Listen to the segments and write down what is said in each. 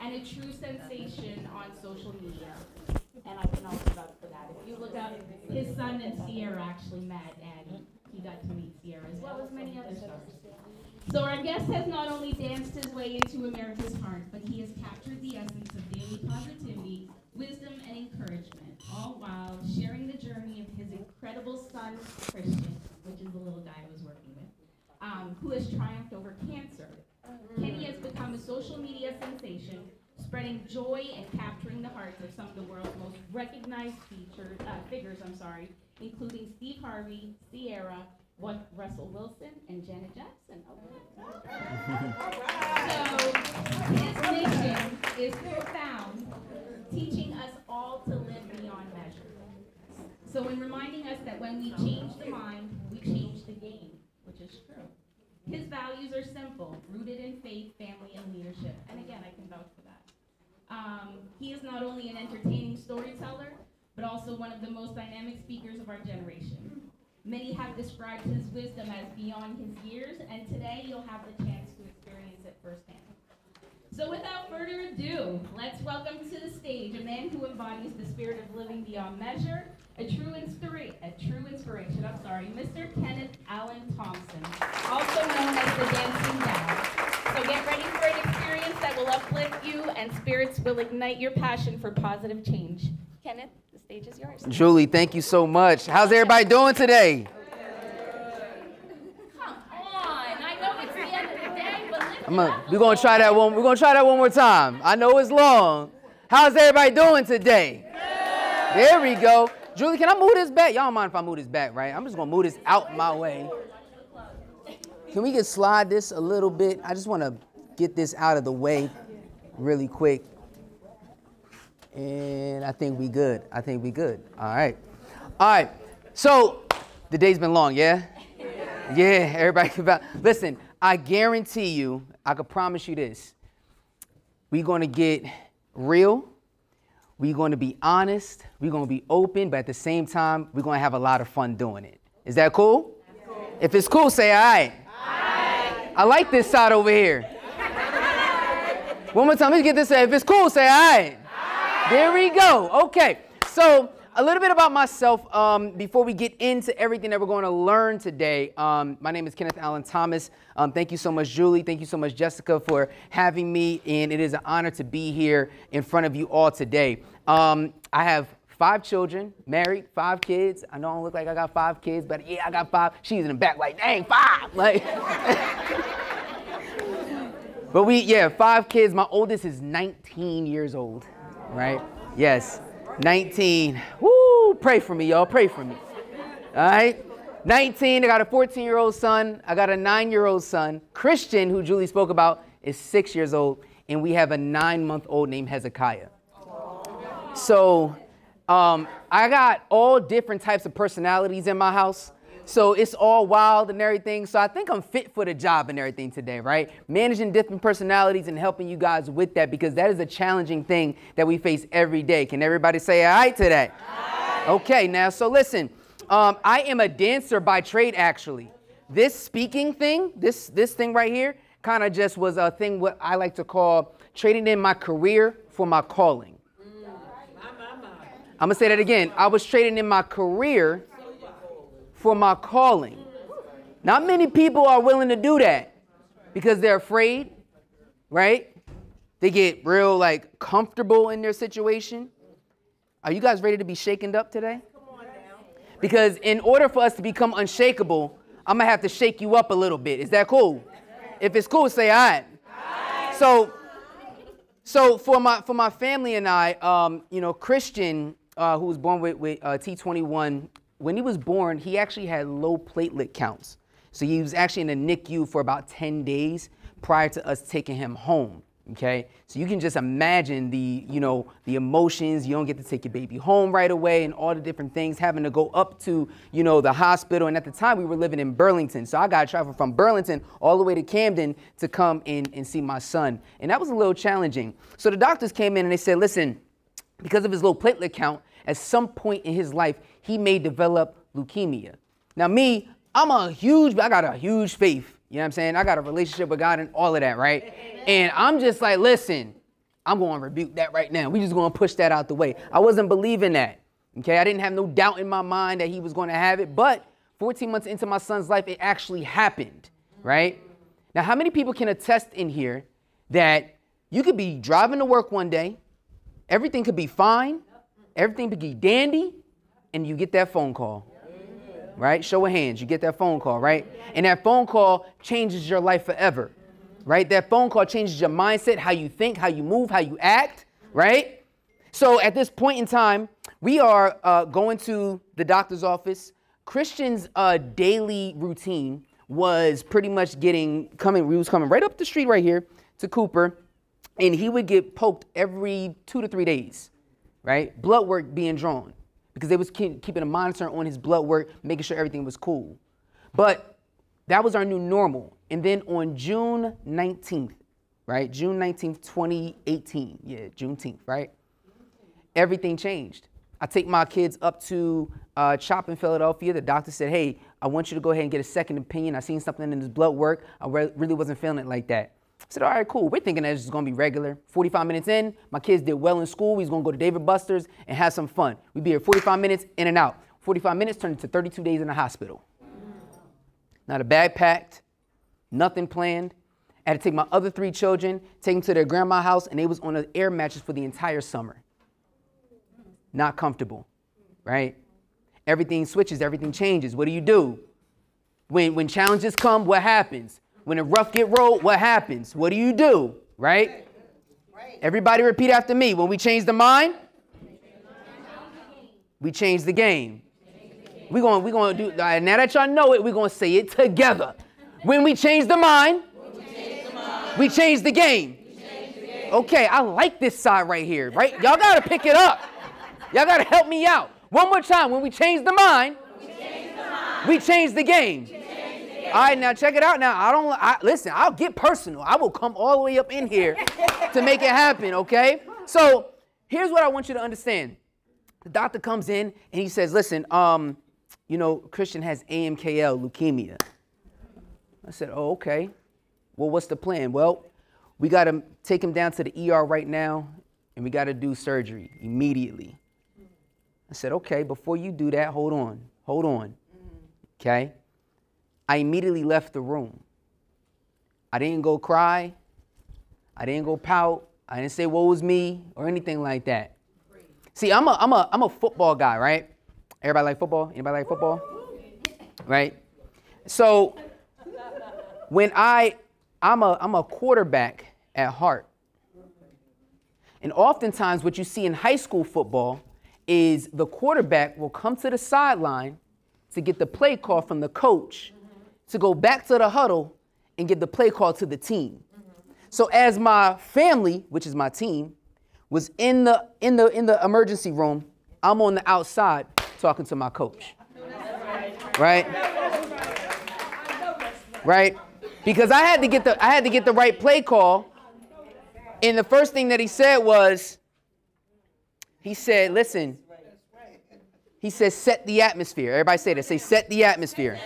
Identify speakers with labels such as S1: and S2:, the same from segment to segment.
S1: and a true sensation on social media. And I can also vouch for that. If you look up, his son and Sierra actually met, and he got to meet Sierra as well as many other stars. So our guest has not only danced his way into America's heart, but he has captured the essence of daily positivity, wisdom, and encouragement, all while sharing the journey of his incredible son, Christian, which is the little guy I was working with, who has triumphed over cancer. Kenny has become a social media sensation, spreading joy and capturing the hearts of some of the world's most recognized figures, including Steve Harvey, Sierra, Russell Wilson, and Janet Jackson. So his mission is profound, teaching us all to live beyond measure. So in reminding us that when we change the mind, we change the game, which is true. His values are simple, rooted in faith, family, and leadership. And again, I can vouch for that. He is not only an entertaining storyteller, but also one of the most dynamic speakers of our generation. Many have described his wisdom as beyond his years, and today you'll have the chance to experience it firsthand. So without further ado, let's welcome to the stage a man who embodies the spirit of living beyond measure, a true inspiration, Mr. Kenneth Allen Thompson, also known as the Dancing Dad. So get ready for an experience that will uplift you and spirits will ignite your passion for positive change. Kenneth, the stage is yours.
S2: Julie, thank you so much. How's everybody doing today?
S1: Come on, I know it's the end of the day, but listen
S2: We're gonna try that one. We're gonna try that one more time. I know it's long. How's everybody doing today? There we go. Julie, can I move this back? Y'all don't mind if I move this back, right? I'm just gonna move this out my way. Can we just slide this a little bit? I just want to get this out of the way really quick. And I think we good. All right. So the day's been long, yeah? Yeah, everybody. Listen, I guarantee you, I can promise you this. We're going to get real. We're going to be honest. We're going to be open. But at the same time, we're going to have a lot of fun doing it. Is that cool? If it's cool, say all right. I like this side over here. One more time, let's get this. If it's cool, say all right. There we go. Okay. So a little bit about myself before we get into everything that we're going to learn today. My name is Kenneth Allen Thomas. Thank you so much, Julie. Thank you so much, Jessica, for having me. And it is an honor to be here in front of you all today. I have 5 children, married, 5 kids. I know I don't look like I got 5 kids, but yeah, I got 5. She's in the back like, dang, 5. Like, but 5 kids. My oldest is 19 years old, right? Yes, 19. Woo, pray for me, y'all, pray for me. All right, 19, I got a 14-year-old son. I got a 9-year-old son. Christian, who Julie spoke about, is 6 years old, and we have a 9-month-old named Hezekiah. So, I got all different types of personalities in my house. So it's all wild and everything. So I think I'm fit for the job and everything today, right? Managing different personalities and helping you guys with that, because that is a challenging thing that we face every day. Can everybody say all right to that? Okay, now, so listen, I am a dancer by trade, actually. This speaking thing, this thing right here, kind of just was a thing what I like to call trading in my career for my calling. I'm going to say that again. I was trading in my career for my calling. Not many people are willing to do that because they're afraid, right? They get real, like, comfortable in their situation. Are you guys ready to be shaken up today? Because in order for us to become unshakable, I'm going to have to shake you up a little bit. Is that cool? If it's cool, say all right. So for my family and I, Christian, who was born with T21, when he was born, he actually had low platelet counts. So he was actually in the NICU for about 10 days prior to us taking him home, okay? So you can just imagine the emotions. You don't get to take your baby home right away and all the different things, having to go up to, the hospital. And at the time, we were living in Burlington. So I got to travel from Burlington all the way to Camden to come in and see my son. And that was a little challenging. So the doctors came in and they said, listen, because of his low platelet count, at some point in his life, he may develop leukemia. Now me, I got a huge faith. You know what I'm saying? I got a relationship with God and all of that, right? And I'm just like, listen, I'm going to rebuke that right now. We just going to push that out the way. I wasn't believing that. Okay, I didn't have no doubt in my mind that he was going to have it. But 14 months into my son's life, it actually happened, right? Now, how many people can attest in here that you could be driving to work one day, everything could be fine, everything could be dandy, and you get that phone call, right? Show of hands, you get that phone call, right? And that phone call changes your life forever, right? That phone call changes your mindset, how you think, how you move, how you act, right? So at this point in time, we are going to the doctor's office. Christian's daily routine was pretty much we was coming right up the street right here to Cooper, and he would get poked every 2 to 3 days, right? Blood work being drawn because they was keeping a monitor on his blood work, making sure everything was cool. But that was our new normal. And then on June 19th, right? June 19th, 2018. Yeah, Juneteenth, right? Everything changed. I take my kids up to CHOP in Philadelphia. The doctor said, hey, I want you to go ahead and get a second opinion. I seen something in his blood work. I really wasn't feeling it like that. I said, all right, cool. We're thinking that it's just going to be regular. 45 minutes in, my kids did well in school. We was going to go to David Buster's and have some fun. We'd be here 45 minutes in and out. 45 minutes turned into 32 days in the hospital. Not a bag packed, nothing planned. I had to take my other 3 children, take them to their grandma's house, and they was on an air mattress for the entire summer. Not comfortable, right? Everything switches, everything changes. What do? When challenges come, what happens? When the rough get rolled, what happens? What do? Right? Everybody repeat after me. When we change the mind, we change the game. We're going to do, now that y'all know it, we're going to say it together. When we change the mind, we change the game. Okay, I like this side right here, right? Y'all got to pick it up. Y'all got to help me out. One more time. When we change the mind, we change the game. All right, now check it out. Now, listen, I'll get personal. I will come all the way up in here to make it happen, okay? So here's what I want you to understand. The doctor comes in and he says, listen, Christian has AMKL, leukemia. I said, oh, okay. Well, what's the plan? Well, we got to take him down to the ER right now, and we got to do surgery immediately. I said, okay, before you do that, hold on. Okay? I immediately left the room. I didn't go cry. I didn't go pout. I didn't say, woe was me, or anything like that. See, I'm a football guy, right? Everybody like football? Anybody like football? Right? So when I'm a quarterback at heart. And oftentimes what you see in high school football is the quarterback will come to the sideline to get the play call from the coach to go back to the huddle and get the play call to the team. So as my family, which is my team, was in the emergency room, I'm on the outside talking to my coach. Right? Right? Because I had to get the right play call. And the first thing that he said was, he said, listen, he says, set the atmosphere. Everybody say that. Say, set the atmosphere.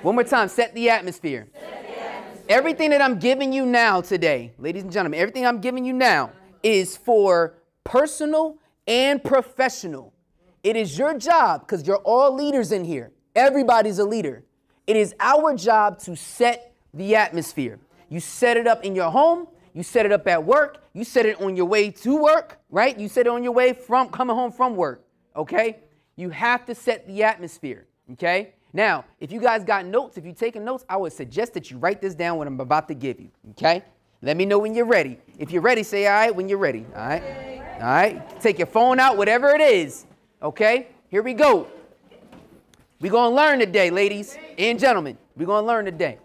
S2: One more time, set the atmosphere. Everything that I'm giving you now today, ladies and gentlemen, everything I'm giving you now is for personal and professional. It is your job, because you're all leaders in here. Everybody's a leader. It is our job to set the atmosphere. You set it up in your home. You set it up at work. You set it on your way to work, right? You set it on your way from coming home from work, okay? You have to set the atmosphere, okay? Now, if you guys got notes, if you're taking notes, I would suggest that you write this down what I'm about to give you, okay? Let me know when you're ready. If you're ready, say all right when you're ready, all right? All right? Take your phone out, whatever it is, okay? Here we go. We're going to learn today, ladies and gentlemen. We're going to learn today.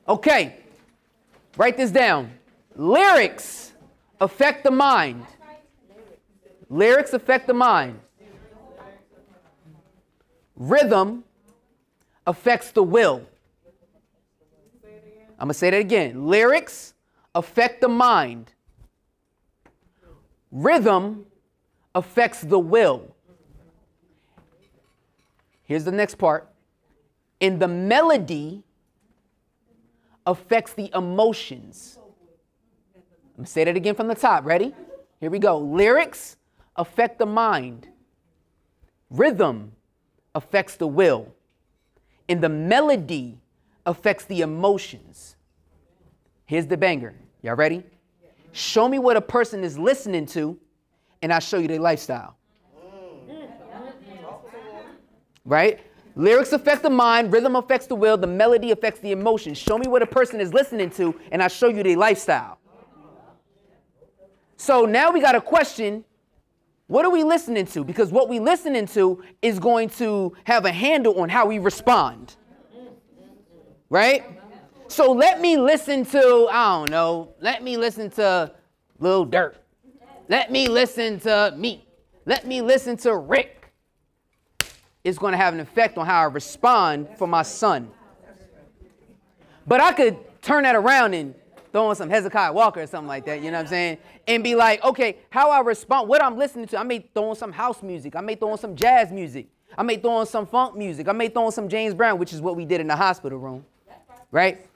S2: Okay. Write this down. Lyrics affect the mind. Lyrics affect the mind. Rhythm affects the will. I'm going to say that again. Lyrics affect the mind. Rhythm affects the will. Here's the next part. And the melody affects the emotions. I'm going to say that again from the top. Ready? Here we go. Lyrics affect the mind. Rhythm affects the will. And the melody affects the emotions. Here's the banger. Y'all ready? Show me what a person is listening to, and I'll show you their lifestyle. Right? Lyrics affect the mind, rhythm affects the will, the melody affects the emotions. Show me what a person is listening to, and I'll show you their lifestyle. So now we got a question. What are we listening to? Because what we listening to is going to have a handle on how we respond. Right? So let me listen to, I don't know, let me listen to Lil Durk. Let me listen to Meek. Let me listen to Rick. It's going to have an effect on how I respond for my son. But I could turn that around and throw on some Hezekiah Walker or something like that, you know what I'm saying? And be like, okay, how I respond, what I'm listening to, I may throw on some house music. I may throw on some jazz music. I may throw on some funk music. I may throw on some James Brown, which is what we did in the hospital room, right?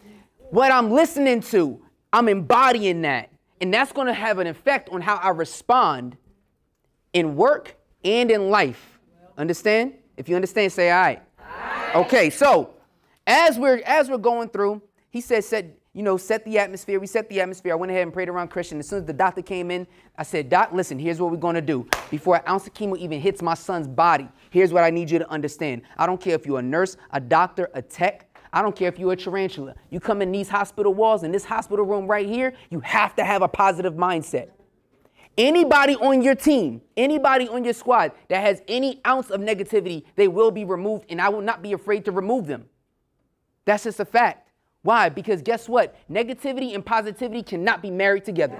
S2: What I'm listening to, I'm embodying that. And that's going to have an effect on how I respond in work and in life. Understand? If you understand, say all right. Okay, so as we're going through, he said, set the atmosphere. We set the atmosphere. I went ahead and prayed around Christian. As soon as the doctor came in, I said, Doc, listen, here's what we're going to do. Before an ounce of chemo even hits my son's body, here's what I need you to understand. I don't care if you're a nurse, a doctor, a tech. I don't care if you're a tarantula. You come in these hospital walls, in this hospital room right here, you have to have a positive mindset. Anybody on your team, anybody on your squad that has any ounce of negativity, they will be removed, and I will not be afraid to remove them. That's just a fact. Why? Because guess what? Negativity and positivity cannot be married together.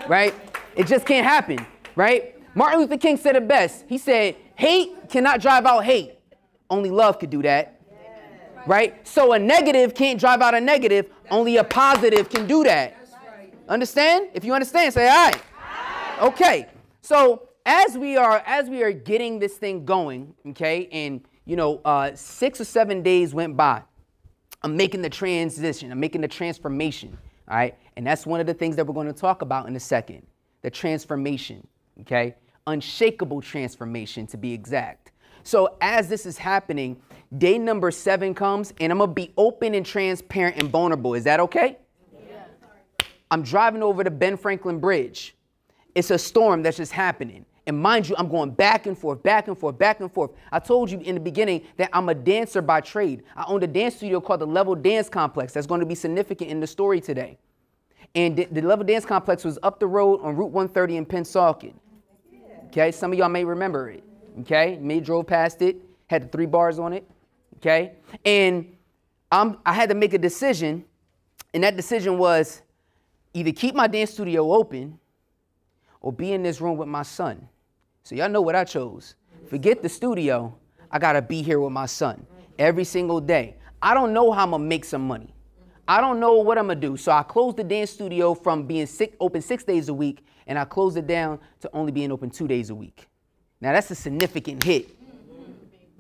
S2: Right? It just can't happen. Right? Martin Luther King said it best. He said, hate cannot drive out hate. Only love could do that. Right? So a negative can't drive out a negative. Only a positive can do that. Understand? If you understand, say all right. Okay. So as we are getting this thing going, okay, and 6 or 7 days went by. I'm making the transition. I'm making the transformation. All right. And that's one of the things that we're going to talk about in a second. The transformation. Okay. Unshakable transformation, to be exact. So as this is happening, day number 7 comes, and I'm going to be open and transparent and vulnerable. Is that okay? Yeah. I'm driving over the Ben Franklin Bridge. It's a storm that's just happening. And mind you, I'm going back and forth, back and forth, back and forth. I told you in the beginning that I'm a dancer by trade. I owned a dance studio called the Level Dance Complex. That's going to be significant in the story today. And the Level Dance Complex was up the road on Route 130 in Pennsauken. Okay, some of y'all may remember it. Okay, me drove past it, had the 3 bars on it. Okay, and I had to make a decision, and that decision was either keep my dance studio open or be in this room with my son. So y'all know what I chose. Forget the studio. I got to be here with my son every single day. I don't know how I'm going to make some money. I don't know what I'm going to do. So I closed the dance studio from being open 6 days a week, and I closed it down to only being open 2 days a week. Now, that's a significant hit,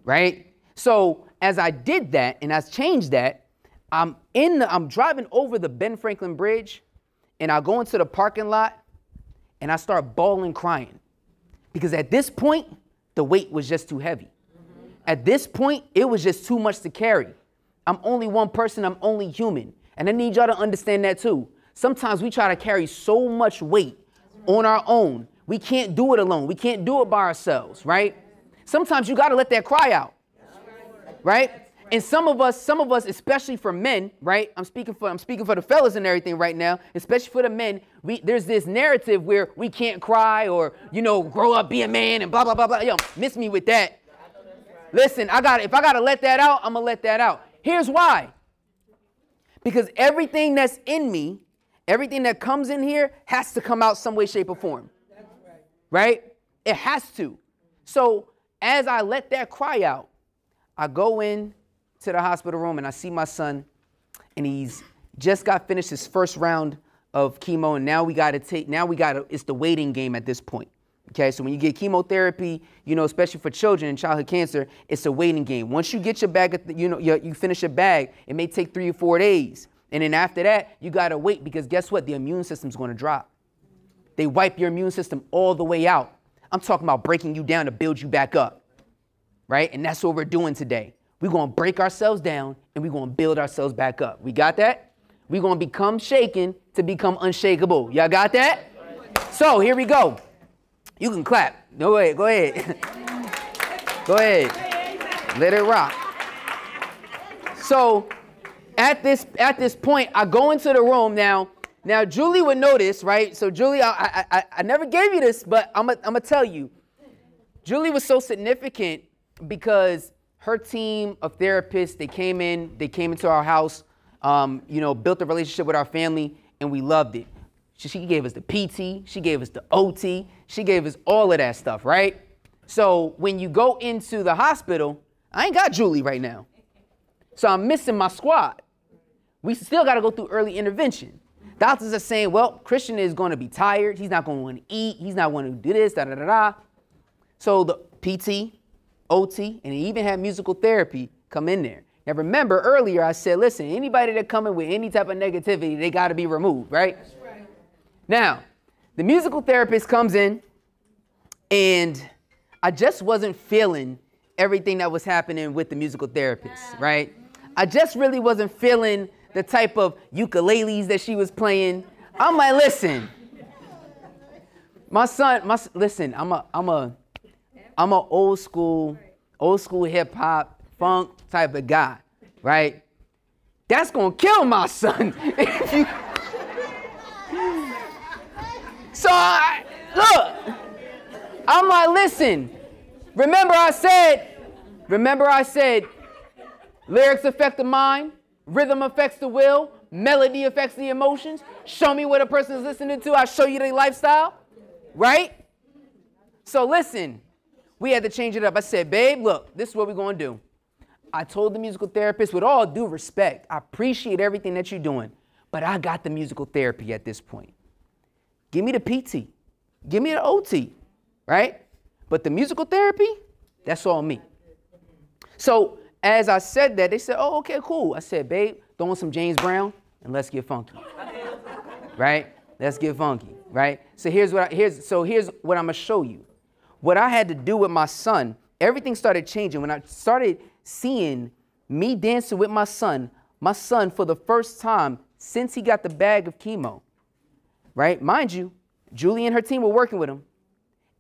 S2: right? So as I did that and I changed that, I'm driving over the Ben Franklin Bridge, and I go into the parking lot, and I start bawling, crying. Because at this point, the weight was just too heavy. At this point, it was just too much to carry. I'm only one person. I'm only human. And I need y'all to understand that too. Sometimes we try to carry so much weight on our own. We can't do it alone. We can't do it by ourselves, right? Sometimes you got to let that cry out, right? And some of us, especially for men, right? I'm speaking for the fellas and everything right now, especially for the men. There's this narrative where we can't cry or, grow up, be a man and blah, blah, blah, blah. Yo, miss me with that. Listen, if I got to let that out, I'm going to let that out. Here's why. Because everything that's in me, everything that comes in here has to come out some way, shape, or form. Right? It has to. So as I let that cry out, I go in to the hospital room and I see my son, and he's just got finished his first round of chemo, and now it's the waiting game at this point. Okay, so when you get chemotherapy, especially for children and childhood cancer, it's a waiting game. Once you get your bag, you finish your bag, it may take 3 or 4 days. And then after that, you got to wait because guess what? The immune system's going to drop. They wipe your immune system all the way out. I'm talking about breaking you down to build you back up, right? And that's what we're doing today. We're going to break ourselves down and we're going to build ourselves back up. We got that? We're going to become shaken to become unshakable. Y'all got that? So here we go. You can clap. No way. Go ahead. Go ahead. Let it rock. So at this point, I go into the room now. Now, Julie would know this, right? So, Julie, I never gave you this, but I'm going to tell you. Julie was so significant because her team of therapists, they came into our house, built a relationship with our family, and we loved it. She gave us the PT, she gave us the OT, she gave us all of that stuff, right? So, when you go into the hospital, I ain't got Julie right now. So, I'm missing my squad. We still got to go through early intervention. Doctors are saying, well, Christian is going to be tired. He's not going to want to eat. He's not going to do this, da-da-da-da. So the PT, OT, and he even had musical therapy come in there. Now, remember earlier I said, listen, anybody that come in with any type of negativity, they got to be removed, right? That's right. Now, the musical therapist comes in, and I just wasn't feeling everything that was happening with the musical therapist, right? I just really wasn't feeling the type of ukuleles that she was playing. I'm like, listen, listen, I'm a old school hip hop, funk type of guy, right? That's gonna kill my son. So look, I'm like, listen, remember I said, lyrics affect the mind. Rhythm affects the will. Melody affects the emotions. Show me what a person is listening to. I show you their lifestyle. Right? So listen, we had to change it up. I said, babe, look, this is what we're going to do. I told the musical therapist, with all due respect, I appreciate everything that you're doing, but I got the musical therapy at this point. Give me the PT. Give me the OT. Right? But the musical therapy, that's all me. So as I said that, they said, oh, okay, cool. I said, babe, throw on some James Brown and let's get funky. Right? Let's get funky, right? So here's what I'm going to show you. What I had to do with my son, everything started changing. When I started seeing me dancing with my son for the first time since he got the bag of chemo, right? Mind you, Julie and her team were working with him,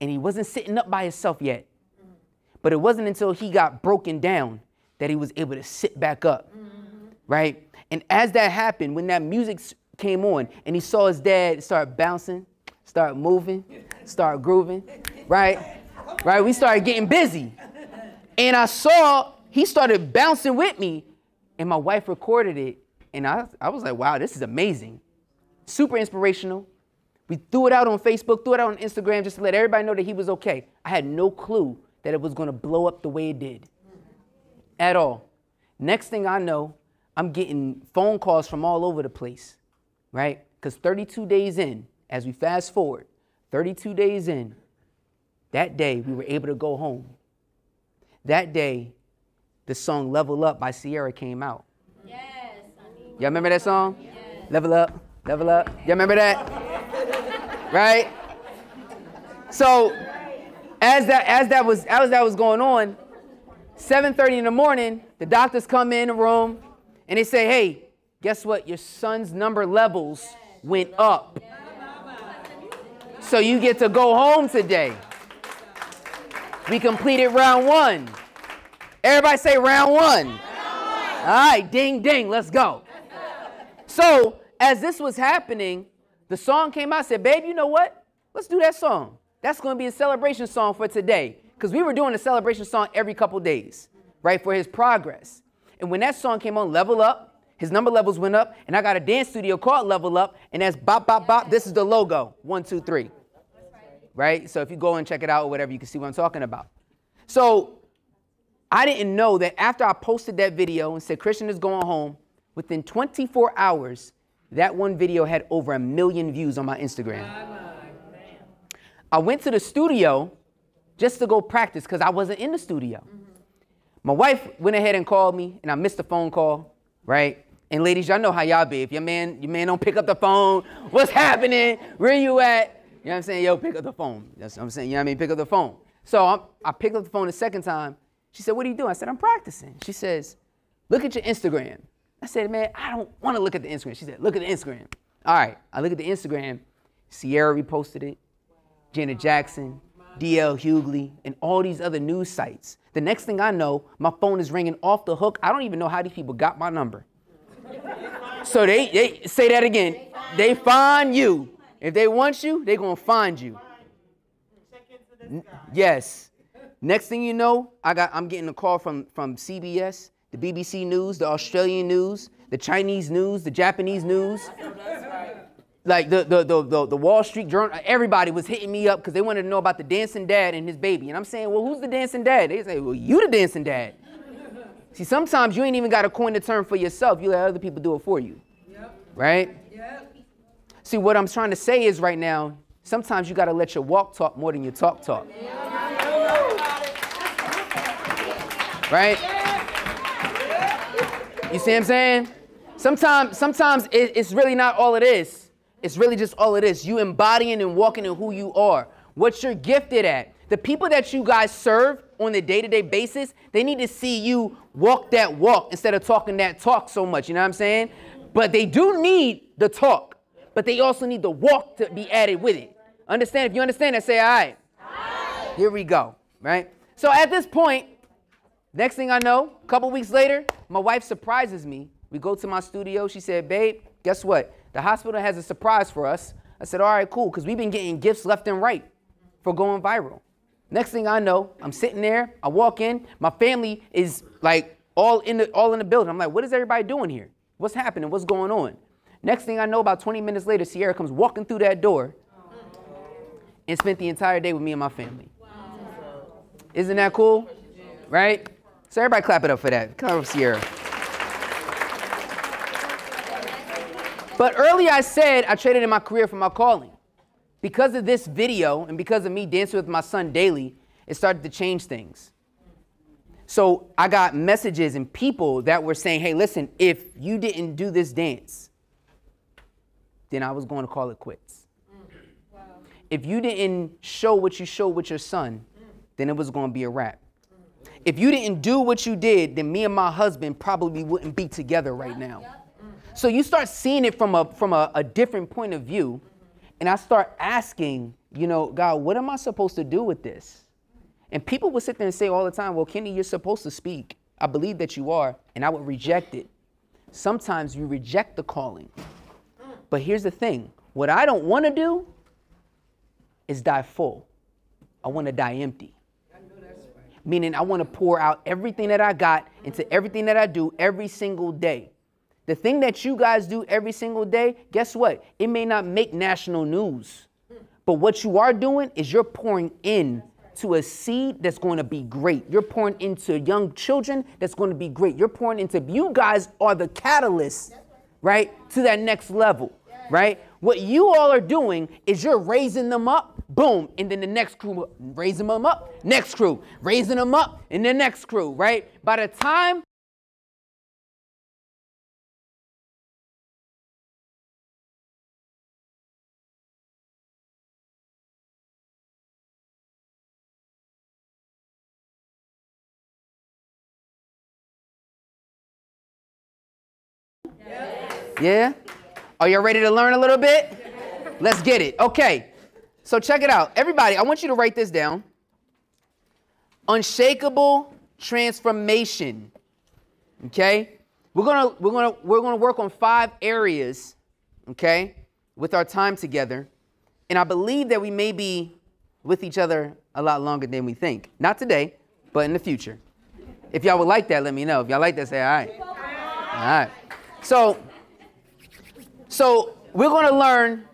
S2: and he wasn't sitting up by himself yet. But it wasn't until he got broken down that he was able to sit back up, right? And as that happened, when that music came on and he saw his dad start bouncing, start moving, start grooving, right? Right, we started getting busy. And I saw he started bouncing with me, and my wife recorded it, and I was like, wow, this is amazing. Super inspirational. We threw it out on Facebook, threw it out on Instagram just to let everybody know that he was okay. I had no clue that it was going to blow up the way it did. At all. Next thing I know, I'm getting phone calls from all over the place, right? Because 32 days in, as we fast forward, 32 days in, that day we were able to go home. That day, the song Level Up by Sierra came out.
S1: Yes, honey.
S2: Y'all remember that song?
S1: Yes.
S2: Level up, level up. Y'all remember that? Right? So as that was going on, 7:30 in the morning, the doctors come in the room and they say, hey, guess what? Your son's number levels went up. So you get to go home today. We completed round one. Everybody say round one. All right, ding, ding, let's go. So as this was happening, the song came out. I said, babe, you know what? Let's do that song. That's going to be a celebration song for today. Because we were doing a celebration song every couple days, right, for his progress. And when that song came on, Level Up, his number levels went up, and I got a dance studio called Level Up, and that's bop, bop, bop. This is the logo, 1, 2, 3, right? So if you go and check it out or whatever, you can see what I'm talking about. So I didn't know that after I posted that video and said Christian is going home, within 24 hours, that one video had over 1 million views on my Instagram. I went to the studio just to go practice because I wasn't in the studio. My wife went ahead and called me, and I missed the phone call, right? And ladies, y'all know how y'all be. If your man don't pick up the phone, what's happening? Where you at? You know what I'm saying? Yo, pick up the phone. That's what I'm saying. You know what I mean? Pick up the phone. So I picked up the phone the second time. She said, what are you doing? I said, I'm practicing. She says, look at your Instagram. I said, man, I don't want to look at the Instagram. She said, look at the Instagram. All right. I look at the Instagram. Sierra reposted it. Janet Jackson, D.L. Hughley, and all these other news sites. The next thing I know, my phone is ringing off the hook. I don't even know how these people got my number. So they say that again. They find you. If they want you, they're going to find you. Yes. Next thing you know, I'm getting a call from CBS, the BBC News, the Australian news, the Chinese news, the Japanese news. Like the Wall Street Journal, everybody was hitting me up because they wanted to know about the dancing dad and his baby. And I'm saying, well, who's the dancing dad? They say, well, you the dancing dad. See, sometimes you ain't even got to coin the term for yourself. You let other people do it for you. Yep. Right? Yep. See, what I'm trying to say is right now, sometimes you got to let your walk talk more than your talk talk. Right? You see what I'm saying? Sometimes it's really not all it is. It's really just all it is. You embodying and walking in who you are. What you're gifted at. The people that you guys serve on a day-to-day basis, they need to see you walk that walk instead of talking that talk so much. You know what I'm saying? But they do need the talk. But they also need the walk to be added with it. Understand? If you understand that, say, all right. Aye. Here we go. Right? So at this point, next thing I know, a couple weeks later, my wife surprises me. We go to my studio. She said, babe, guess what? The hospital has a surprise for us. I said, all right, cool, because we've been getting gifts left and right for going viral. Next thing I know, I'm sitting there. I walk in. My family is like all in the building. I'm like, what is everybody doing here? What's happening? What's going on? Next thing I know, about 20 minutes later, Sierra comes walking through that door and spent the entire day with me and my family. Isn't that cool? Right? So everybody clap it up for that. Come on, Sierra. But earlier I said I traded in my career for my calling. Because of this video and because of me dancing with my son daily, it started to change things. So I got messages and people that were saying, hey, listen, if you didn't do this dance, then I was going to call it quits. Wow. If you didn't show what you showed with your son, then it was going to be a wrap. If you didn't do what you did, then me and my husband probably wouldn't be together right now. So you start seeing it from a different point of view. And I start asking, God, what am I supposed to do with this? And people would sit there and say all the time, well, Kenny, you're supposed to speak. I believe that you are. And I would reject it. Sometimes you reject the calling. But here's the thing. What I don't want to do is die full. I want to die empty. Meaning I want to pour out everything that I got into everything that I do every single day. The thing that you guys do every single day, guess what? It may not make national news. But what you are doing is you're pouring in to a seed that's going to be great. You're pouring into young children that's going to be great. You're pouring into, you guys are the catalyst, right, to that next level, right? What you all are doing is you're raising them up, boom, and then the next crew, raising them up, next crew, raising them up, and the next crew, right? By the time Yeah? Are you ready to learn a little bit? Let's get it. Okay. So check it out. Everybody, I want you to write this down. Unshakable transformation. Okay? We're gonna work on 5 areas, okay, with our time together. And I believe that we may be with each other a lot longer than we think. Not today, but in the future. If y'all would like that, let me know. If y'all like that, say all right. All right. So we're going to learn.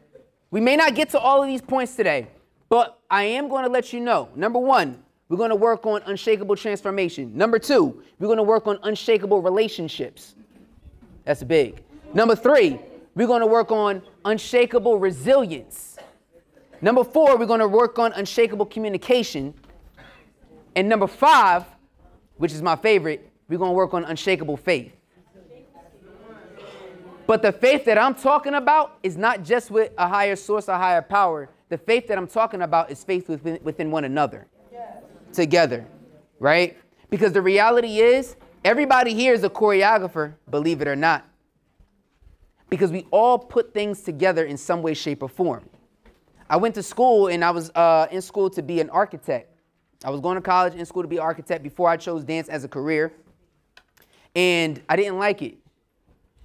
S2: We may not get to all of these points today, but I am going to let you know. Number 1, we're going to work on unshakable transformation. Number 2, we're going to work on unshakable relationships. That's big. Number 3, we're going to work on unshakable resilience. Number 4, we're going to work on unshakable communication. And number 5, which is my favorite, we're going to work on unshakable faith. But the faith that I'm talking about is not just with a higher source, a higher power. The faith that I'm talking about is faith within one another. Together, right? Because the reality is, everybody here is a choreographer, believe it or not. Because we all put things together in some way, shape, or form. I went to school, and I was in school to be an architect. I was going to college in school to be an architect before I chose dance as a career. And I didn't like it.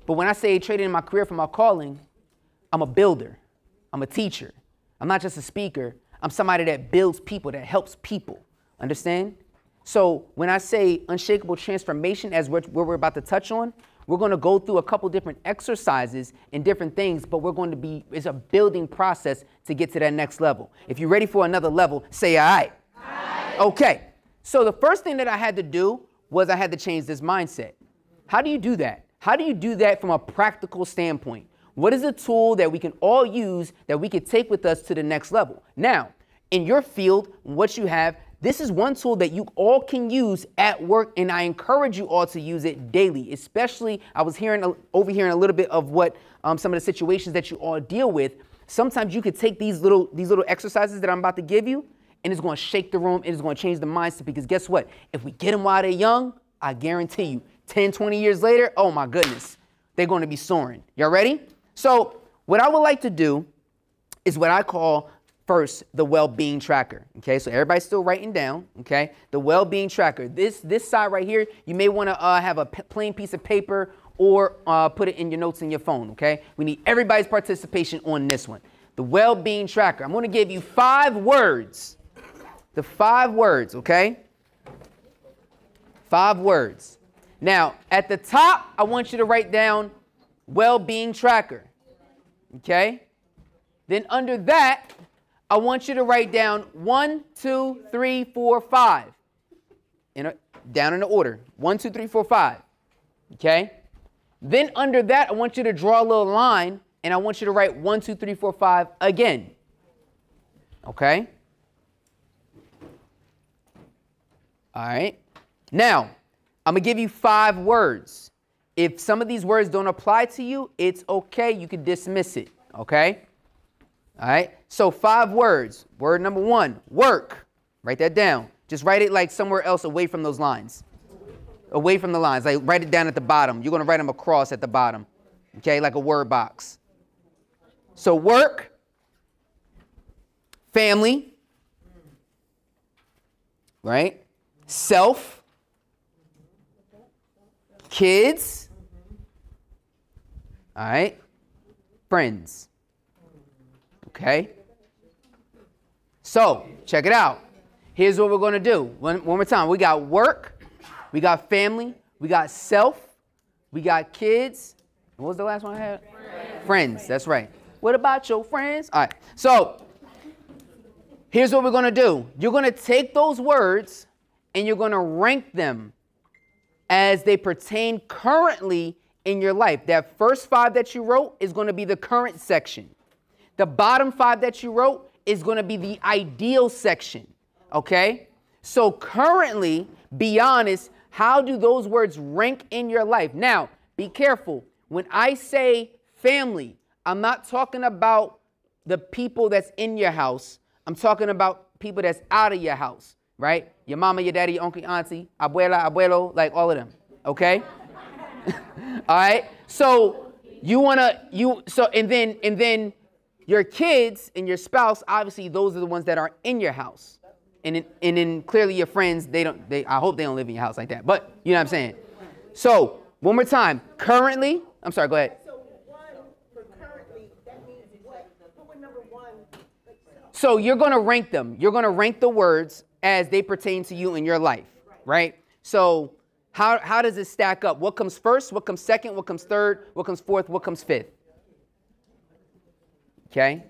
S2: But when I say trading in my career for my calling, I'm a builder. I'm a teacher. I'm not just a speaker. I'm somebody that builds people, that helps people. Understand? So when I say unshakable transformation, as what we're about to touch on, we're going to go through a couple different exercises and different things, but it's a building process to get to that next level. If you're ready for another level, say all right. Okay. So the first thing that I had to do was I had to change this mindset. How do you do that? How do you do that from a practical standpoint? What is a tool that we can all use that we can take with us to the next level? Now, in your field, what you have, this is one tool that you all can use at work, and I encourage you all to use it daily. Especially, I was overhearing a little bit of what some of the situations that you all deal with. Sometimes you could take these little exercises that I'm about to give you, and it's going to shake the room, and it's going to change the mindset. Because guess what? If we get them while they're young, I guarantee you, 10, 20 years later, oh my goodness, they're going to be soaring. Y'all ready? So what I would like to do is what I call first, the well-being tracker. Okay, so everybody's still writing down. Okay, the well-being tracker. This side right here, you may want to have a plain piece of paper or put it in your notes in your phone. Okay, we need everybody's participation on this one. The well-being tracker. I'm going to give you 5 words. The 5 words. Okay, 5 words. Now at the top, I want you to write down well-being tracker. Okay, then under that, I want you to write down 1, 2, 3, 4, 5. Down in the order. 1, 2, 3, 4, 5. Okay? Then under that, I want you to draw a little line, and I want you to write 1, 2, 3, 4, 5 again. Okay? All right. Now, I'm going to give you 5 words. If some of these words don't apply to you, it's okay. You can dismiss it. Okay? All right, so 5 words. Word number 1, work. Write that down. Just write it like somewhere else away from those lines. Away from the lines. Like write it down at the bottom. You're going to write them across at the bottom. Okay, like a word box. So work, family, right? Self, kids, all right, friends. Okay, so check it out. Here's what we're going to do. One more time. We got work, we got family, we got self, we got kids. What was the last one I had? Friends. That's right. What about your friends? All right. So here's what we're going to do. You're going to take those words and you're going to rank them as they pertain currently in your life. That first 5 that you wrote is going to be the current section. The bottom 5 that you wrote is going to be the ideal section, okay? So currently, be honest, how do those words rank in your life? Now, be careful. When I say family, I'm not talking about the people that's in your house. I'm talking about people that's out of your house, right? Your mama, your daddy, your uncle, your auntie, abuela, abuelo, like all of them, okay? All right? So and then your kids and your spouse, obviously, those are the ones that are in your house. And then clearly your friends, I hope they don't live in your house like that. But you know what I'm saying? So one more time. Currently, I'm sorry, go ahead.
S3: So 1 for currently, that means what? What would number 1?
S2: So you're going to rank them. You're going to rank the words as they pertain to you in your life, right? So how does it stack up? What comes first? What comes second? What comes third? What comes fourth? What comes fifth? Okay?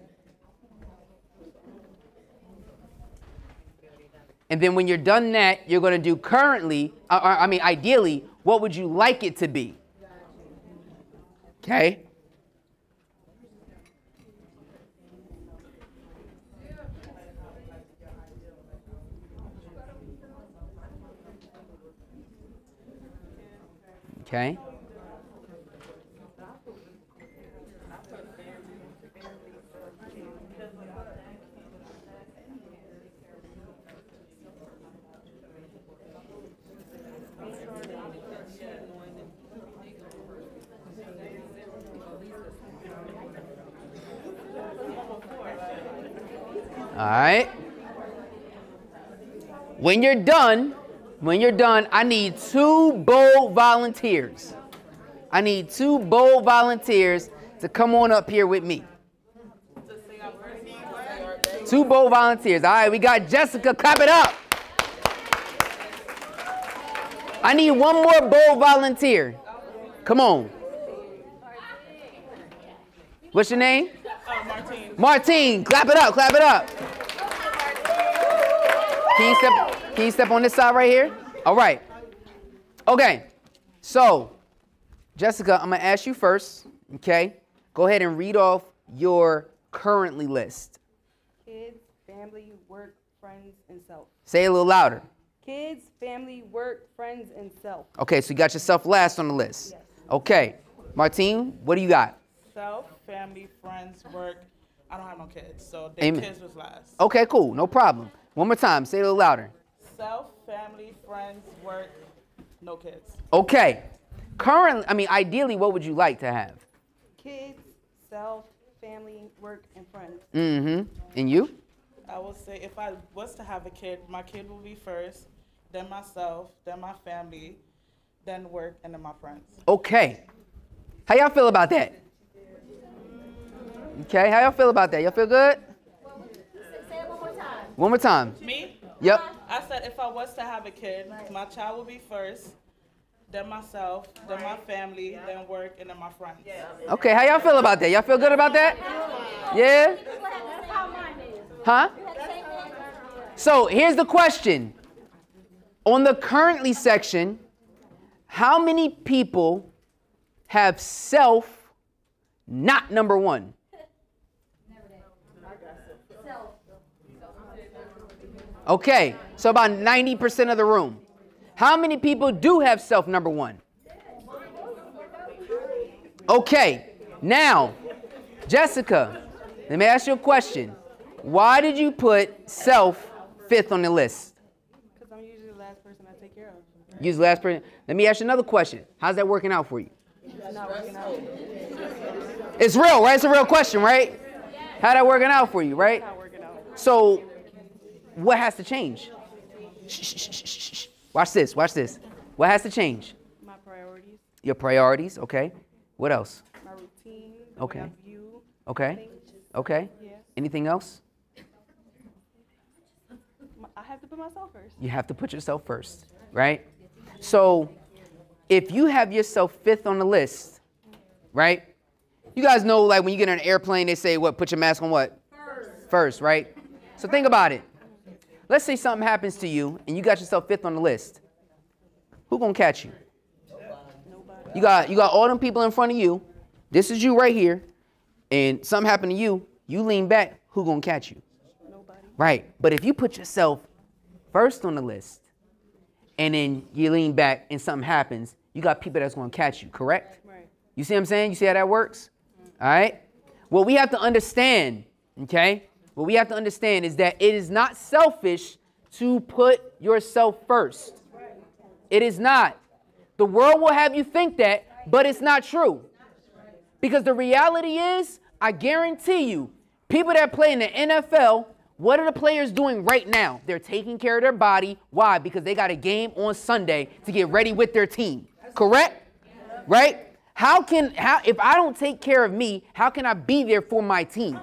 S2: And then when you're done that, you're going to do currently, ideally, what would you like it to be? Okay? Okay? right. When you're done, I need 2 bold volunteers. I need 2 bold volunteers to come on up here with me. 2 bold volunteers. All right, we got Jessica. Clap it up. I need 1 more bold volunteer. Come on. What's your name?
S4: Martine.
S2: Martine. Clap it up. Clap it up. Can you step on this side right here? All right. Okay. So, Jessica, I'm going to ask you first, okay? Go ahead and read off your currently list.
S5: Kids, family, work, friends, and self.
S2: Say it a little louder.
S5: Kids, family, work, friends, and self.
S2: Okay, so you got yourself last on the list.
S5: Yes.
S2: Okay. Martine, what do you got?
S4: Self, family, friends, work. I don't have no kids, so their
S2: Amen.
S4: kids was last.
S2: Okay, cool. No problem. One more time. Say it a little louder.
S4: Self, family, friends, work, no kids.
S2: Okay. Currently, ideally, what would you like to have?
S5: Kids, self, family, work, and friends.
S2: Mm-hmm. And you?
S4: I would say if I was to have a kid, my kid will be first, then myself, then my family, then work, and then my friends.
S2: Okay. How y'all feel about that? Okay, how y'all feel about that? Y'all feel good?
S3: Say it one more time.
S2: One more time.
S4: Me?
S2: Yep.
S4: I said if I was to have a kid, my child will be first, then myself, then my family, then work, and then my friends.
S2: Okay, how y'all feel about that? Y'all feel good about that? Yeah?
S3: That's how mine is.
S2: Huh? So here's the question. On the currently section, how many people have self not number 1? Okay, so about 90% of the room. How many people do have self number 1? Okay, now, Jessica, let me ask you a question. Why did you put self 5th on the list?
S5: Because I'm usually the last person I take care of.
S2: Use the last person. Let me ask you another question. How's that working out for you?
S5: It's not working out.
S2: It's real, right? It's a real question, right? How's that working out for you, right?
S5: It's not working out.
S2: So, what has to change? Shh, shh, shh, shh, shh. Watch this, watch this. What has to change?
S5: My priorities,
S2: Your priorities, okay. What else?
S5: my routine, the
S2: Okay.
S5: way I view
S2: Okay,
S5: things.
S2: okay.
S5: Yeah.
S2: Anything else?
S5: I have to put myself first.
S2: You have to put yourself first, right? So, if you have yourself 5th on the list, right? You guys know, like, when you get on an airplane, they say, what, put your mask on what? First, right? So think about it. Let's say something happens to you, and you got yourself 5th on the list. Who gonna catch you?
S5: Nobody.
S2: You got all them people in front of you. This is you right here, and something happened to you. You lean back. Who gonna catch you?
S5: Nobody.
S2: Right. But if you put yourself first on the list, and then you lean back and something happens, you got people that's gonna catch you. Correct?
S5: Right.
S2: You see what I'm saying? You see how that works? All right? What we have to understand, okay? What we have to understand is that it is not selfish to put yourself first. It is not. The world will have you think that, but it's not true. Because the reality is, I guarantee you, people that play in the NFL, what are the players doing right now? They're taking care of their body. Why? Because they got a game on Sunday to get ready with their team. Correct? Right? If I don't take care of me, how can I be there for my team?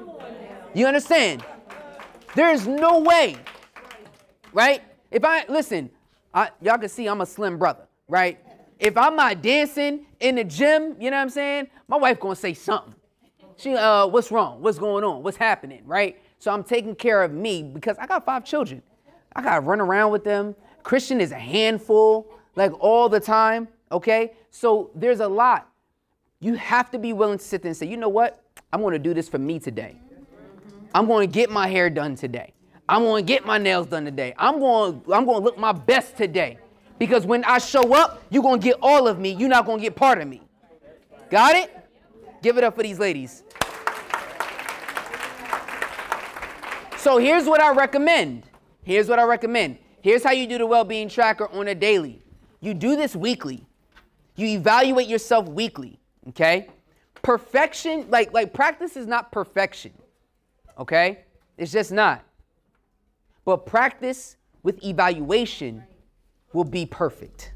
S2: You understand? There is no way, right? Y'all can see I'm a slim brother, right? If I'm not dancing in the gym, you know what I'm saying? My wife gonna say something. She, what's wrong? What's going on? What's happening, right? So I'm taking care of me because I got 5 children. I gotta run around with them. Christian is a handful, like all the time, okay? So there's a lot. You have to be willing to sit there and say, you know what? I'm gonna do this for me today. I'm going to get my hair done today. I'm going to get my nails done today. I'm going to look my best today. Because when I show up, you're going to get all of me. You're not going to get part of me. Got it? Give it up for these ladies. So here's what I recommend. Here's how you do the well-being tracker on a daily. You do this weekly. You evaluate yourself weekly, okay? Perfection, like practice is not perfection. Okay? It's just not. but practice with evaluation will be perfect.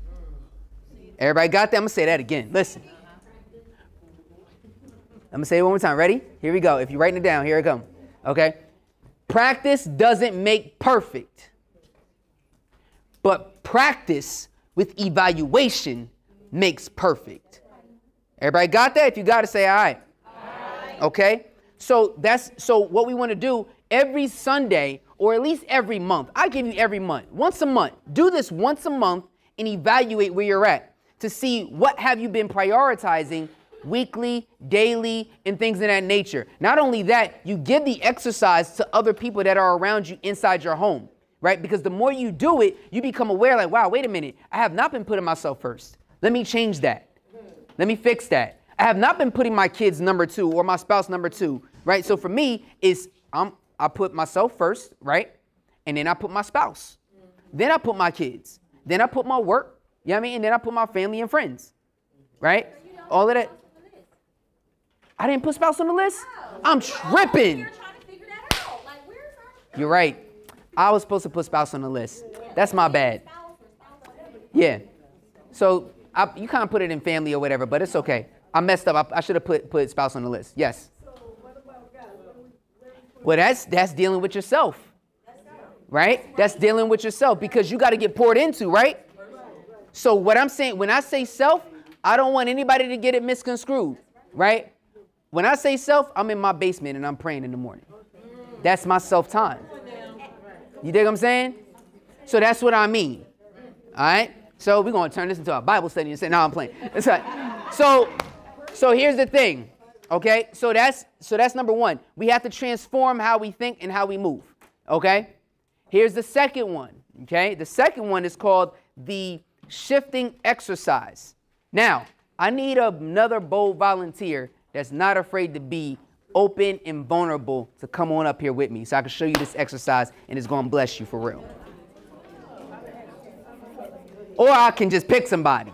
S2: Everybody got that? I'm going to say that again. Listen. I'm going to say it one more time. Ready? Here we go. If you're writing it down, here it comes. Okay? Practice doesn't make perfect, but practice with evaluation makes perfect. Everybody got that? If you got it, say all right. Okay? So what we want to do every Sunday, or at least every month. I give you every month, once a month. Do this once a month and evaluate where you're at to see what have you been prioritizing weekly, daily, and things of that nature. Not only that, you give the exercise to other people that are around you inside your home, right? Because the more you do it, you become aware like, wow, wait a minute. I have not been putting myself first. Let me change that. Let me fix that. I have not been putting my kids number 2 or my spouse number 2, right? So for me, I put myself first, right? And then I put my spouse. Then I put my kids. Then I put my work, you know what I mean? And then I put my family and friends, right? All of that. I didn't put spouse on the list? I'm tripping. You're right. I was supposed to put spouse on the list. That's my bad. Yeah. So you kind of put it in family or whatever, but it's okay. I messed up. I should have put spouse on the list. Yes. Well, that's dealing with yourself, right? That's dealing with yourself because you got to get poured into, right? So what I'm saying, when I say self, I don't want anybody to get it misconstrued, right? When I say self, I'm in my basement and I'm praying in the morning. That's my self time. You dig what I'm saying? So that's what I mean. All right? So we're going to turn this into a Bible study and say, no, I'm playing. It's like, so here's the thing. Okay? So that's number one. We have to transform how we think and how we move. Okay? Here's the second one. Okay? The second one is called the shifting exercise. Now, I need another bold volunteer that's not afraid to be open and vulnerable to come on up here with me so I can show you this exercise and it's going to bless you for real. Or I can just pick somebody.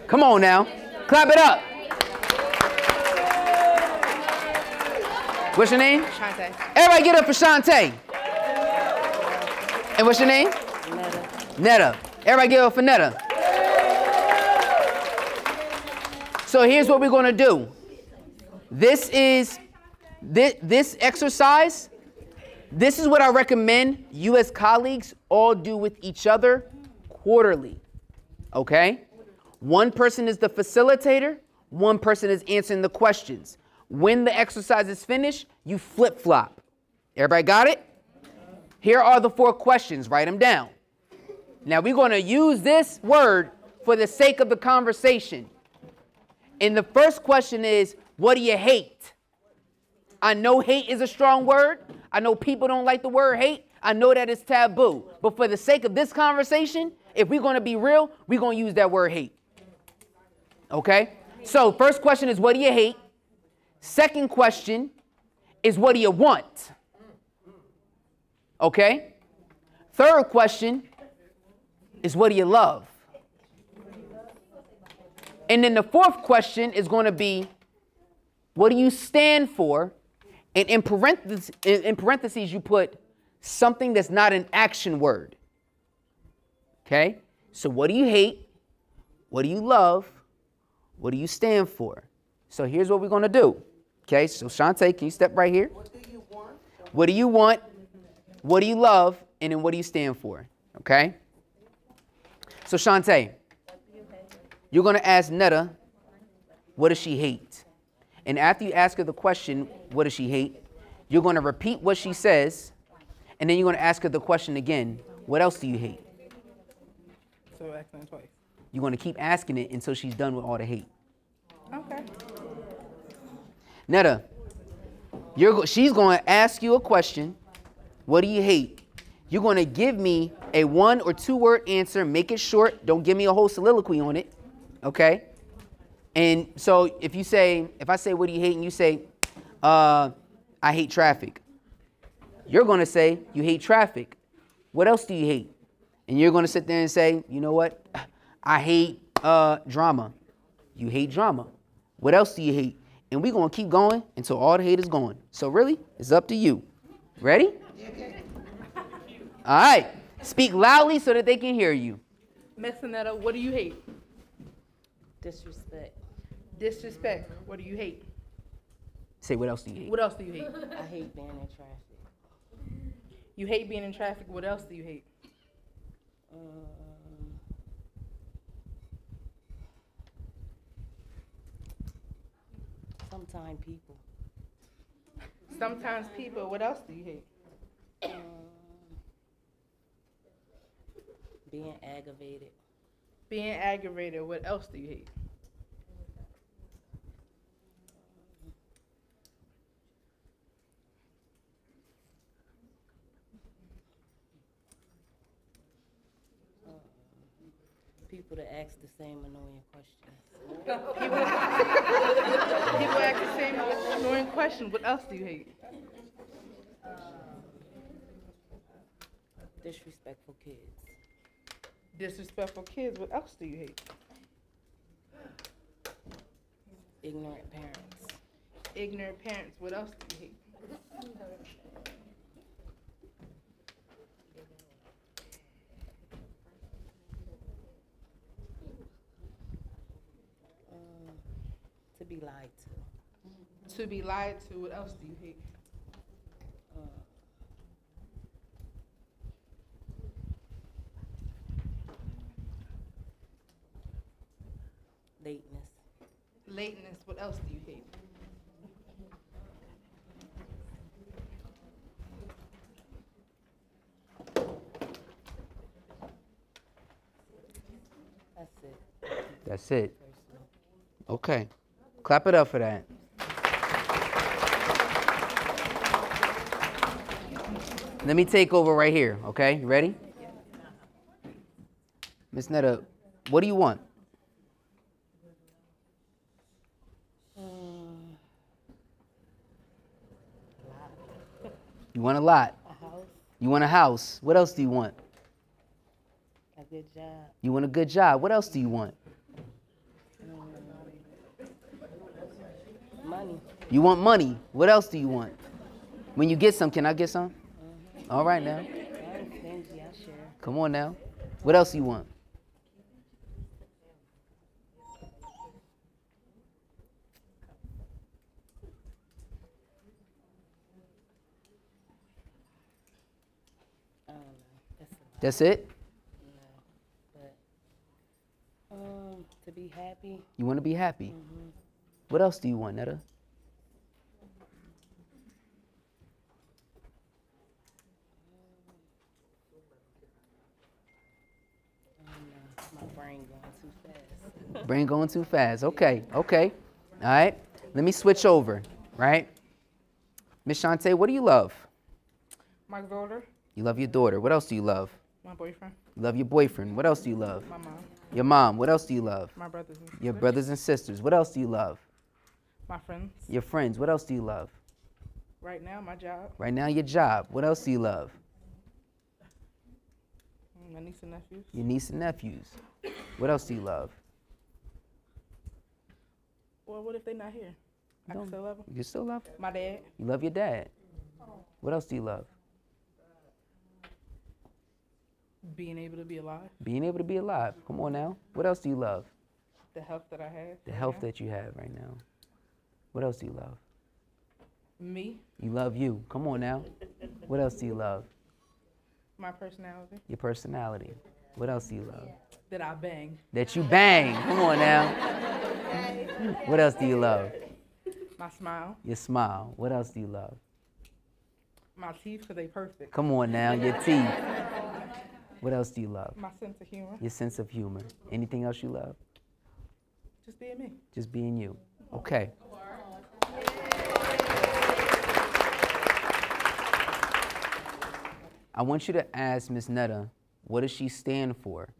S2: Come on now. Clap it up. What's your name?
S5: Shantae.
S2: Everybody get up for Shantae. And what's your name?
S5: Netta.
S2: Netta. Everybody get up for Netta. So here's what we're going to do. This exercise, this is what I recommend you as colleagues all do with each other quarterly. Okay? One person is the facilitator. One person is answering the questions. When the exercise is finished, you flip-flop. Everybody got it? Here are the 4 questions. Write them down. Now, we're going to use this word for the sake of the conversation. And the first question is, what do you hate? I know hate is a strong word. I know people don't like the word hate. I know that it's taboo. But for the sake of this conversation, if we're going to be real, we're going to use that word hate. Okay? So first question is, what do you hate? Second question is, what do you want? Okay? Third question is, what do you love? And then the fourth question is going to be, what do you stand for? And in parentheses, you put something that's not an action word. Okay? So what do you hate? What do you love? What do you stand for? So here's what we're going to do. Okay? So Shantae, can you step right here?
S3: What do you want?
S2: What do you want? What do you love? And then what do you stand for? Okay? So Shantae, you're going to ask Netta, what does she hate? And after you ask her the question, what does she hate? You're going to repeat what she says, and then you're going to ask her the question again, what else do you hate?
S4: So asking it twice.
S2: You're going to keep asking it until she's done with all the hate.
S4: Okay.
S2: Netta, she's going to ask you a question, what do you hate? You're going to give me a 1 or 2 word answer, make it short, don't give me a whole soliloquy on it, okay? And so if I say, what do you hate? And you say, I hate traffic. You're going to say, you hate traffic. What else do you hate? And you're going to sit there and say, you know what? I hate drama. You hate drama. What else do you hate? And we're going to keep going until all the hate is gone. So really, it's up to you. Ready? All right. Speak loudly so that they can hear you.
S6: Miss Anetta, what do you hate?
S7: Disrespect.
S6: Disrespect. What do you hate?
S2: Say, what else do you hate?
S6: What else do you hate?
S7: I hate being in traffic.
S6: You hate being in traffic. What else do you hate?
S7: Sometimes people.
S6: Sometimes people. What else do you hate?
S7: Being aggravated.
S6: Being aggravated. What else do you hate?
S7: People that ask the same annoying questions.
S6: People ask the same annoying question. What else do you hate?
S7: Disrespectful kids.
S6: Disrespectful kids. What else do you hate?
S7: Ignorant parents.
S6: Ignorant parents. What else do you hate?
S7: To be lied to.
S6: To be lied to. What else do you hate?
S7: Lateness.
S6: Lateness. What else do you hate?
S7: That's it.
S2: That's it. Okay. Clap it up for that. Let me take over right here, okay? You ready? Miss Netta, what do you want? You want a lot.
S7: A house.
S2: You want a house. What else do you want?
S7: A good job.
S2: You want a good job. What else do you want?
S7: Money.
S2: You want money. What else do you want? When you get some, can I get some? All right now.
S7: I ain't stingy, I share.
S2: Come on now. What else do you want?
S7: I don't know. That's a lot.
S2: That's it?
S7: But to be happy.
S2: You want to be happy. What else do you want, Netta?
S7: My brain going too fast.
S2: Brain going too fast. Okay, okay. All right. Let me switch over, right? Miss Shantae, what do you love?
S6: My daughter.
S2: You love your daughter. What else do you love?
S6: My boyfriend.
S2: You love your boyfriend. What else do you love?
S6: My mom.
S2: Your mom. What else do you love?
S6: My brothers and sisters.
S2: Your brothers and sisters. What else do you love?
S6: My friends.
S2: Your friends. What else do you love?
S6: Right now, my job.
S2: Right now, your job. What else do you love?
S6: My niece and nephews.
S2: Your niece and nephews. What else do you love?
S6: Well, what if they're not here? I can still love them.
S2: You still love?
S6: My dad.
S2: You love your dad. What else do you love?
S6: Being able to be alive.
S2: Being able to be alive. Come on now. What else do you love?
S6: The health that I have.
S2: The
S6: right
S2: health
S6: now.
S2: that you have right now. What else do you love?
S6: Me.
S2: You love you. Come on now. What else do you love?
S6: My personality.
S2: Your personality. What else do you love?
S6: That I bang.
S2: That you bang. Come on now. What else do you love?
S6: My smile.
S2: Your smile. What else do you love?
S6: My teeth, because they perfect.
S2: Come on now. Your teeth. What else do you love?
S6: My sense of humor.
S2: Your sense of humor. Anything else you love?
S6: Just being me.
S2: Just being you. Okay. I want you to ask Miss Netta, what does she stand for?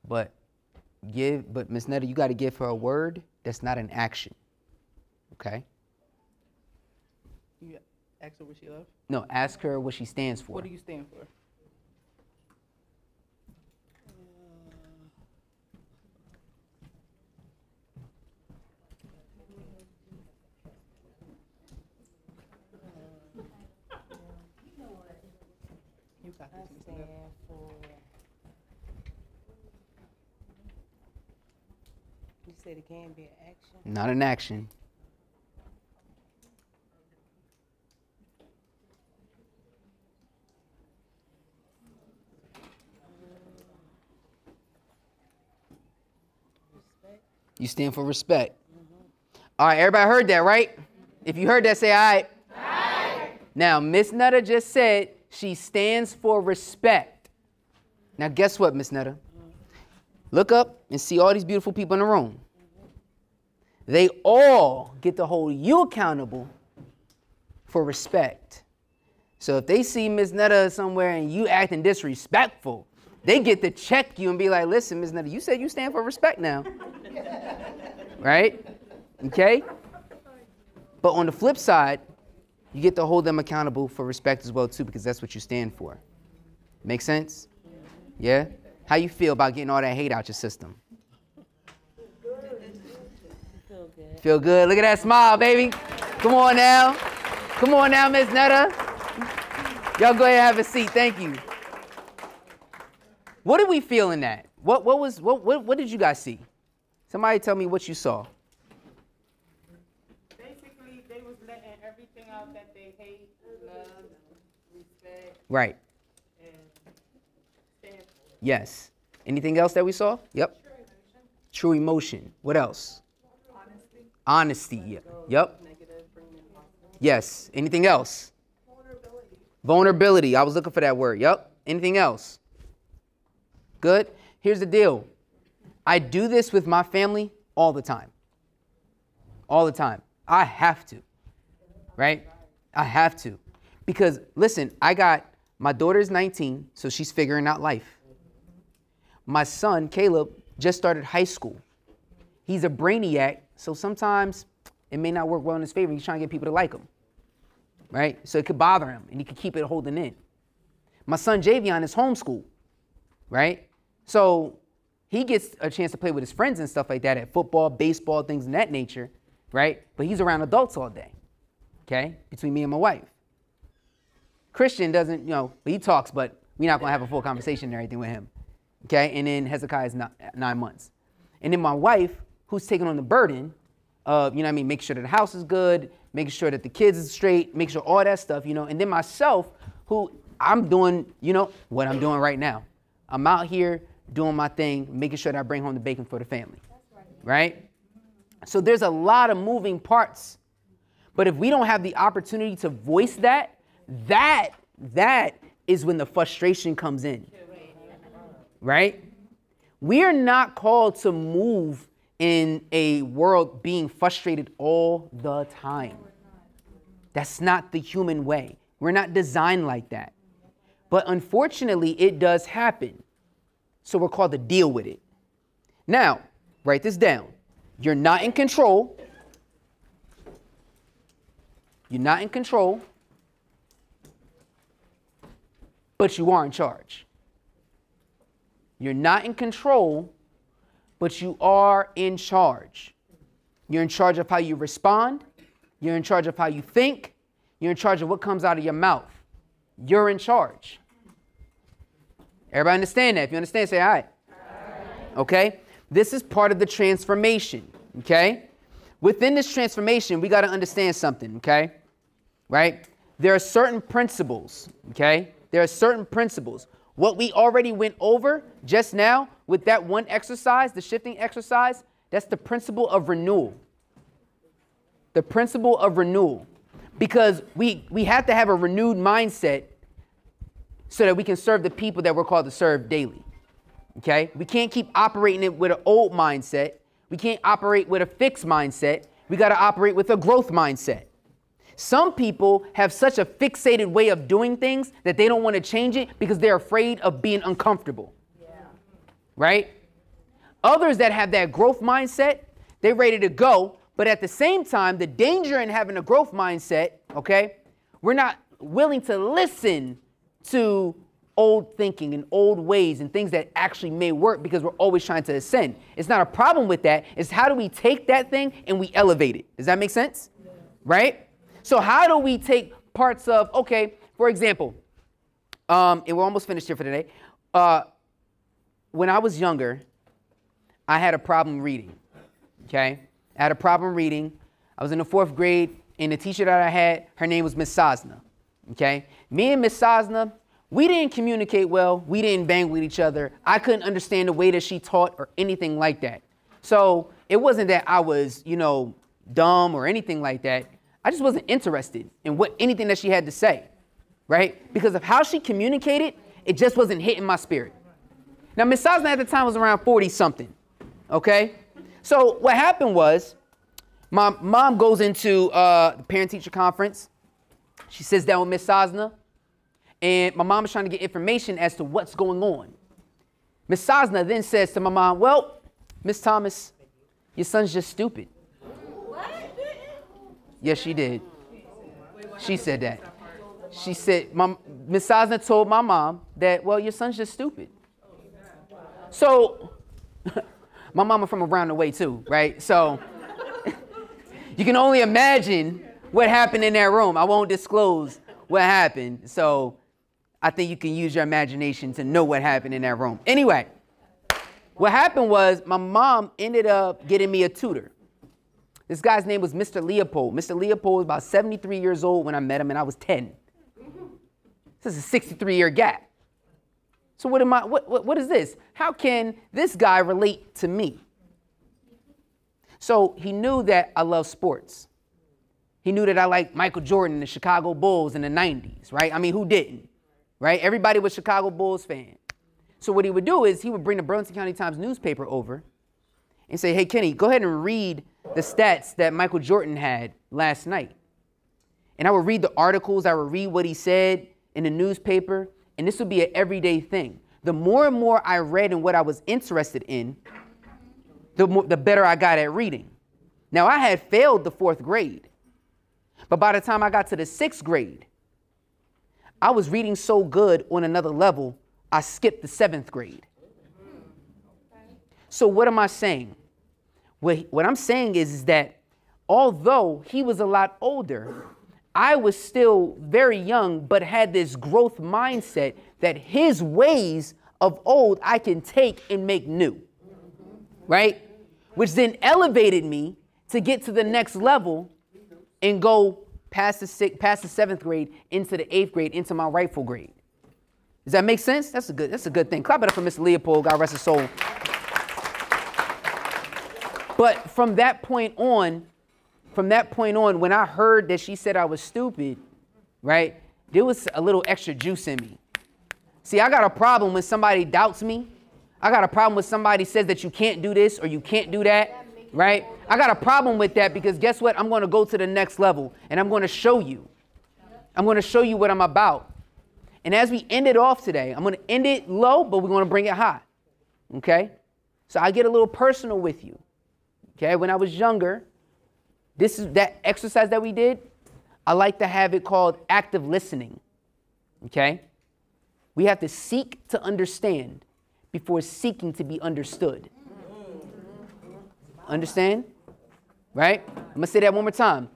S2: But Miss Netta, you got to give her a word that's not an action. Okay?
S6: You ask her what she loves.
S2: No, ask her what she stands for.
S6: What do you stand for? You got
S7: I
S6: this, Mr.
S7: stand
S6: Miller.
S7: for. You said it can be an action.
S2: Not an action.
S7: Respect.
S2: You stand for respect. All right, everybody heard that, right? If you heard that, say all right. Now, Miss Nutter just said she stands for respect. Now, guess what, Miss Nutter? Look up and see all these beautiful people in the room. They all get to hold you accountable for respect. So if they see Miss Nutter somewhere and you acting disrespectful, they get to check you and be like, listen, Miss Nutter, you said you stand for respect now. Right? Okay? But on the flip side, you get to hold them accountable for respect as well, too, because that's what you stand for. Make sense? Yeah? How you feel about getting all that hate out your system?
S7: Feel good.
S2: Feel good? Look at that smile, baby. Come on now. Come on now, Miss Nutter. Y'all go ahead and have a seat. Thank you. What did we feel in that? What did you guys see? Somebody tell me what you saw.
S4: Basically, they was letting everything out that they hate, love, respect,
S2: Right.
S4: and stand for.
S2: Yes. Anything else that we saw? Yep. True emotion. What else? Honesty. Yeah. Yep. Yes. Anything else? Vulnerability. I was looking for that word. Yep. Anything else? Good. Here's the deal. I do this with my family all the time. All the time. I have to. Right? I have to. Because, listen, my daughter's 19, so she's figuring out life. My son, Caleb, just started high school. He's a brainiac, so sometimes it may not work well in his favor. He's trying to get people to like him. Right? So it could bother him, and he could keep it holding in. My son, Javion, is homeschooled. Right? So he gets a chance to play with his friends and stuff like that at football, baseball, things of that nature. Right? But he's around adults all day. Okay? Between me and my wife. Christian doesn't, but he talks, but we're not going to have a full conversation and everything with him. Okay? And then Hezekiah's 9 months. And then my wife, who's taking on the burden of, making sure that the house is good, making sure that the kids is straight, making sure all that stuff, And then myself, who I'm doing, what I'm doing right now. I'm out here doing my thing, making sure that I bring home the bacon for the family. Right? So there's a lot of moving parts. But if we don't have the opportunity to voice that is when the frustration comes in. Right? We are not called to move in a world being frustrated all the time. That's not the human way. We're not designed like that. But unfortunately, it does happen. So we're called to deal with it. Now, write this down. You're not in control. You're not in control. But you are in charge. You're not in control, but you are in charge. You're in charge of how you respond. You're in charge of how you think. You're in charge of what comes out of your mouth. You're in charge. Everybody understand that? If you understand, say all right. Okay? This is part of the transformation. Okay? Within this transformation, we got to understand something. Okay? Right? There are certain principles. Okay? There are certain principles. What we already went over just now with that one exercise, the shifting exercise, that's the principle of renewal. The principle of renewal. Because we have to have a renewed mindset so that we can serve the people that we're called to serve daily. Okay? We can't keep operating it with an old mindset. We can't operate with a fixed mindset. We got to operate with a growth mindset. Some people have such a fixated way of doing things that they don't want to change it because they're afraid of being uncomfortable. Yeah. Right? Others that have that growth mindset, they're ready to go. But at the same time, the danger in having a growth mindset, okay, we're not willing to listen to old thinking and old ways and things that actually may work because we're always trying to ascend. It's not a problem with that. It's how do we take that thing and we elevate it? Does that make sense? Yeah. Right? So how do we take parts of, okay, for example, And we're almost finished here for today. When I was younger, I had a problem reading, okay? I had a problem reading. I was in the 4th grade, and the teacher that I had, her name was Miss Sosna, okay? Me and Miss Sosna, we didn't communicate well. We didn't bang with each other. I couldn't understand the way that she taught or anything like that. So it wasn't that I was, dumb or anything like that. I just wasn't interested in anything that she had to say, right? Because of how she communicated, it just wasn't hitting my spirit. Now, Miss Sosna at the time was around 40-something, okay? So what happened was my mom goes into the parent-teacher conference. She sits down with Miss Sosna, and my mom is trying to get information as to what's going on. Miss Sosna then says to my mom, well, Miss Thomas, your son's just stupid. Yes, she did. She said that. She said, Miss Sosna told my mom that, well, your son's just stupid. So, my mama from around the way too, right? So, you can only imagine what happened in that room. I won't disclose what happened. So, I think you can use your imagination to know what happened in that room. Anyway, what happened was my mom ended up getting me a tutor. This guy's name was Mr. Leopold. Mr. Leopold was about 73 years old when I met him, and I was 10. This is a 63-year gap. So what is this? How can this guy relate to me? So he knew that I love sports. He knew that I liked Michael Jordan and the Chicago Bulls in the 90s, right? I mean, who didn't, right? Everybody was Chicago Bulls fan. So what he would do is he would bring the Burlington County Times newspaper over and say, hey, Kenny, go ahead and read the stats that Michael Jordan had last night. And I would read the articles. I would read what he said in the newspaper. And this would be an everyday thing. The more and more I read and what I was interested in, the better I got at reading. Now, I had failed the 4th grade. But by the time I got to the 6th grade, I was reading so good on another level, I skipped the 7th grade. So what am I saying? What I'm saying is that although he was a lot older, I was still very young, but had this growth mindset that his ways of old I can take and make new, right? Which then elevated me to get to the next level and go past the 7th grade into the 8th grade, into my rightful grade. Does that make sense? That's a good thing. Clap it up for Mr. Leopold, God rest his soul. But from that point on, when I heard that she said I was stupid, right, there was a little extra juice in me. See, I got a problem when somebody doubts me. I got a problem when somebody says that you can't do this or you can't do that, right? I got a problem with that because guess what? I'm going to go to the next level and I'm going to show you. I'm going to show you what I'm about. And as we end it off today, I'm going to end it low, but we're going to bring it high, okay? So I get a little personal with you, okay? When I was younger, this is that exercise that we did. I like to have it called active listening, okay? We have to seek to understand before seeking to be understood. Understand? Right? I'm going to say that one more time.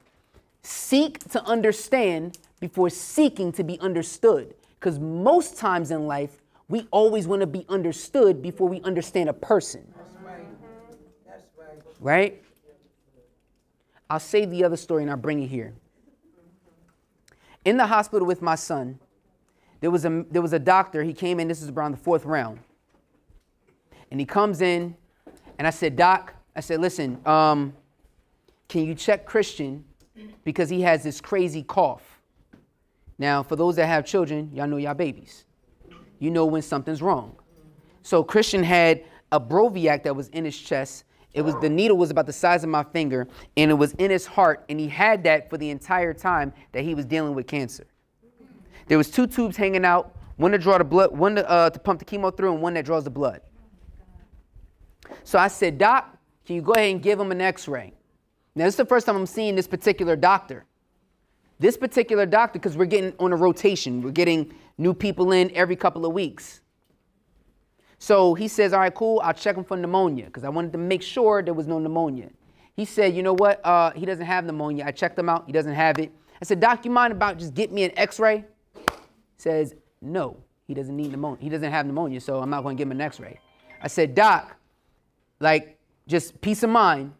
S2: Seek to understand before seeking to be understood. Because most times in life, we always want to be understood before we understand a person.
S3: That's right. That's right.
S2: Right? I'll save the other story and I'll bring it here. In the hospital with my son, there was a doctor. He came in, this is around the 4th round. And he comes in, and I said, Doc, I said, listen, can you check Christian because he has this crazy cough. Now, for those that have children, y'all know y'all babies. You know when something's wrong. So Christian had a Broviac that was in his chest. The needle was about the size of my finger, and it was in his heart, and he had that for the entire time that he was dealing with cancer. There was 2 tubes hanging out, one to draw the blood, one to pump the chemo through, and one that draws the blood. So I said, Doc, can you go ahead and give him an x-ray? Now, this is the first time I'm seeing this particular doctor. This particular doctor, because we're getting on a rotation. We're getting new people in every couple of weeks. So he says, all right, cool, I'll check him for pneumonia, because I wanted to make sure there was no pneumonia. He said, you know what, he doesn't have pneumonia. I checked him out, he doesn't have it. I said, Doc, you mind about just getting me an x-ray? He says, no, he doesn't need pneumonia. He doesn't have pneumonia, so I'm not going to give him an x-ray. I said, doc, like, just peace of mind,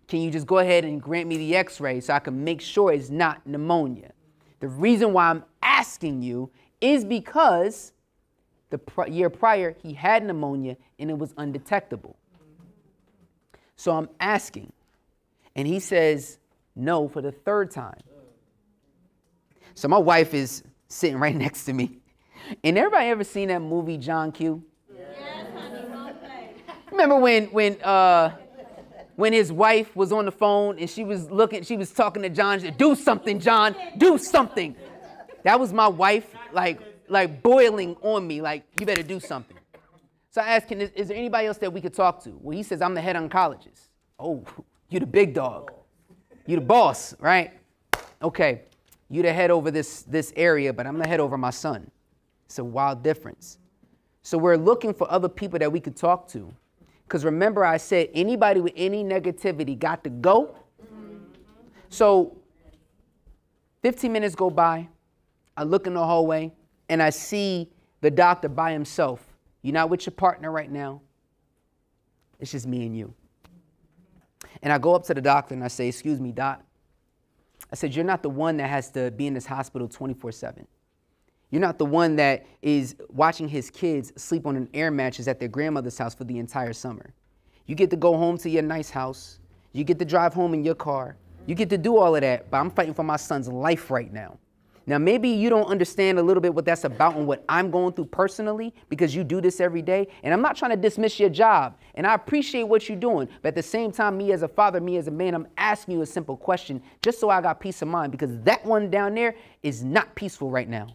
S2: can you just go ahead and grant me the x-ray so I can make sure it's not pneumonia? The reason why I'm asking you is because the year prior, he had pneumonia and it was undetectable. So I'm asking, and he says no for the third time. So my wife is sitting right next to me. And everybody ever seen that movie, John Q? Yes, honey, well played. Remember when his wife was on the phone and she was talking to John, she said, do something, John, do something. That was my wife, like boiling on me, like, you better do something. So I asked him, is there anybody else that we could talk to? Well, he says, I'm the head oncologist. Oh, you the big dog. You the boss, right? Okay, you the head over this area, but I'm the head over my son. It's a wild difference. So we're looking for other people that we could talk to. Because remember I said anybody with any negativity got to go. So 15 minutes go by. I look in the hallway and I see the doctor by himself. You're not with your partner right now. It's just me and you. And I go up to the doctor and I say, excuse me, doc. I said, you're not the one that has to be in this hospital 24/7. You're not the one that is watching his kids sleep on an air mattress at their grandmother's house for the entire summer. You get to go home to your nice house. You get to drive home in your car. You get to do all of that, but I'm fighting for my son's life right now. Now, maybe you don't understand a little bit what that's about and what I'm going through personally because you do this every day. And I'm not trying to dismiss your job. And I appreciate what you're doing. But at the same time, me as a father, me as a man, I'm asking you a simple question just so I got peace of mind because that one down there is not peaceful right now.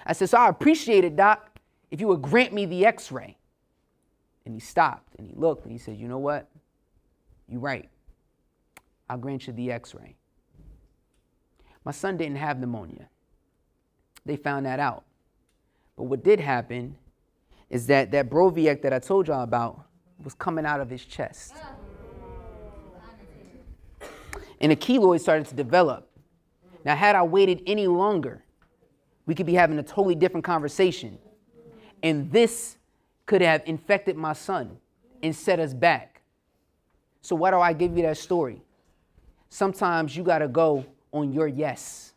S2: I said, so I appreciate it, doc, if you would grant me the x-ray. And he stopped and he looked and he said, you know what? You're right. I'll grant you the x-ray. My son didn't have pneumonia. They found that out. But what did happen is that Broviac that I told y'all about was coming out of his chest. And a keloid started to develop. Now, had I waited any longer, we could be having a totally different conversation. And this could have infected my son and set us back. So why do I give you that story? Sometimes you got to go on your yes.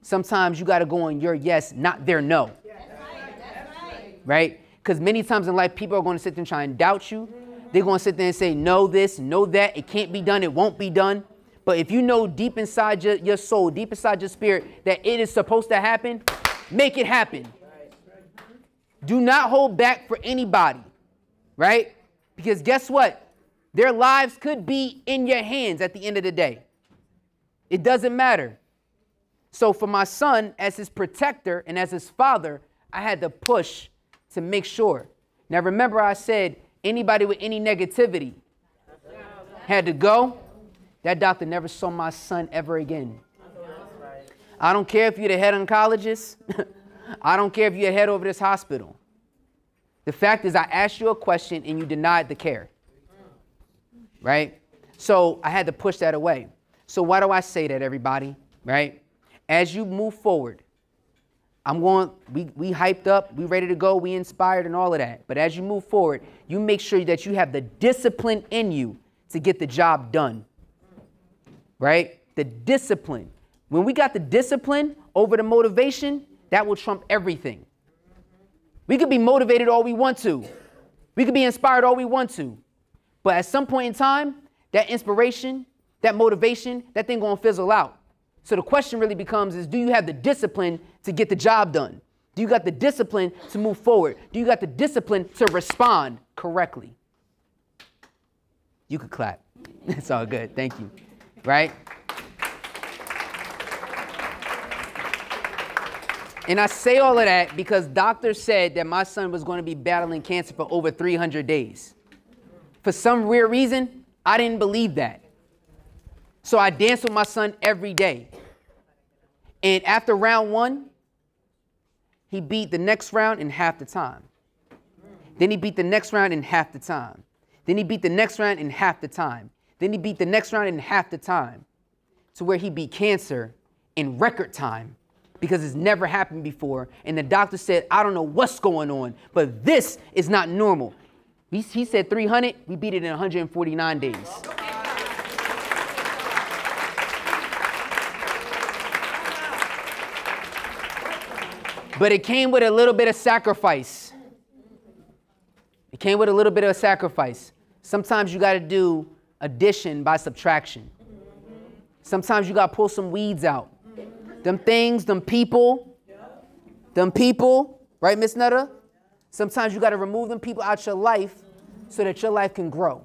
S2: Sometimes you got to go on your yes, not their no. Right? Because many times in life, people are going to sit there and try and doubt you. They're going to sit there and say, no this, no that. It can't be done. It won't be done. But if you know deep inside your soul, deep inside your spirit, that it is supposed to happen, make it happen. Do not hold back for anybody. Right? Because guess what? Their lives could be in your hands at the end of the day. It doesn't matter. So for my son, as his protector and as his father, I had to push to make sure. Now remember I said anybody with any negativity had to go. That doctor never saw my son ever again. I don't care if you're the head oncologist. I don't care if you're head over this hospital. The fact is I asked you a question and you denied the care. Right? So I had to push that away. So why do I say that, everybody, right? As you move forward, we hyped up, we ready to go, we inspired and all of that. But as you move forward, you make sure that you have the discipline in you to get the job done, right? The discipline. When we got the discipline over the motivation, that will trump everything. We could be motivated all we want to. We could be inspired all we want to. But at some point in time, that inspiration, that motivation, that thing gonna fizzle out. So the question really becomes is, do you have the discipline to get the job done? Do you got the discipline to move forward? Do you got the discipline to respond correctly? You could clap. It's all good. Thank you. Right? And I say all of that because doctors said that my son was going to be battling cancer for over 300 days. For some weird reason, I didn't believe that. So I danced with my son every day. And after round 1, he beat the next round in half the time. Then he beat the next round in half the time. Then he beat the next round in half the time. Then he beat the next round in half the time. To where he beat cancer in record time because it's never happened before. And the doctor said, I don't know what's going on, but this is not normal. He said 300, we beat it in 149 days. But it came with a little bit of sacrifice. It came with a little bit of sacrifice. Sometimes you got to do addition by subtraction. Sometimes you got to pull some weeds out. Them things, them people, right, Miss Nutter? Sometimes you got to remove them people out your life so that your life can grow.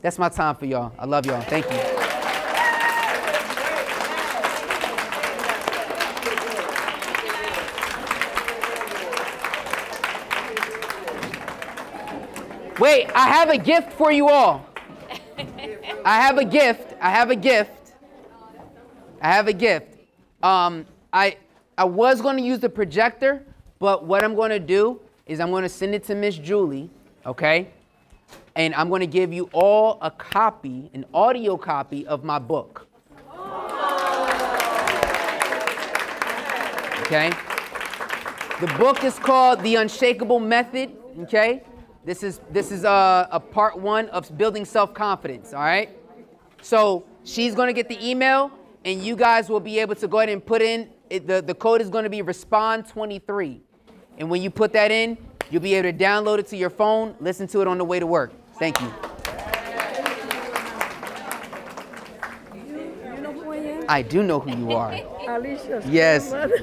S2: That's my time for y'all. I love y'all. Thank you. Wait, I have a gift for you all. I have a gift. I was going to use the projector, but what I'm going to do is I'm going to send it to Miss Julie, okay? And I'm going to give you all a copy, an audio copy of my book. Okay? The book is called The Unshakable Method, okay? This is a part 1 of building self-confidence, all right? So she's going to get the email, and you guys will be able to go ahead and put in, the code is going to be RESPOND23. And when you put that in, you'll be able to download it to your phone, listen to it on the way to work. Thank you.
S5: You know who I am?
S2: I do know who you are.
S5: Alicia.
S2: Yes.